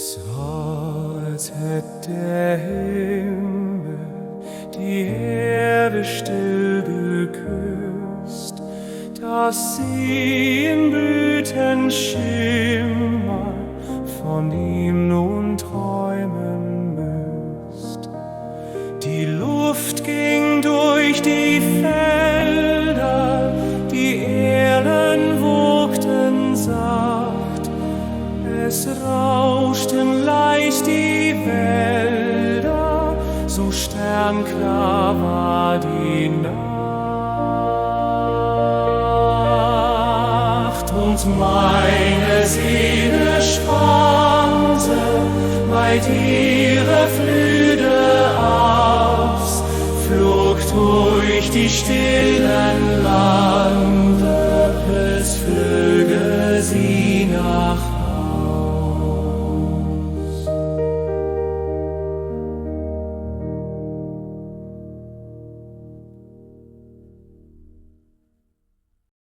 Es war, als hätte der Himmel die Erde still geküsst, dass sie im Blütenschimmer von ihm nun träumen müsst. Die Luft ging durch die Felder, die Erlen wogten sacht, es rauschten leicht die Wälder, so sternklar war die Nacht. Und meine Seele spannte weit ihre Flügel aus, flog durch die stillen Lande, es flöge sie nach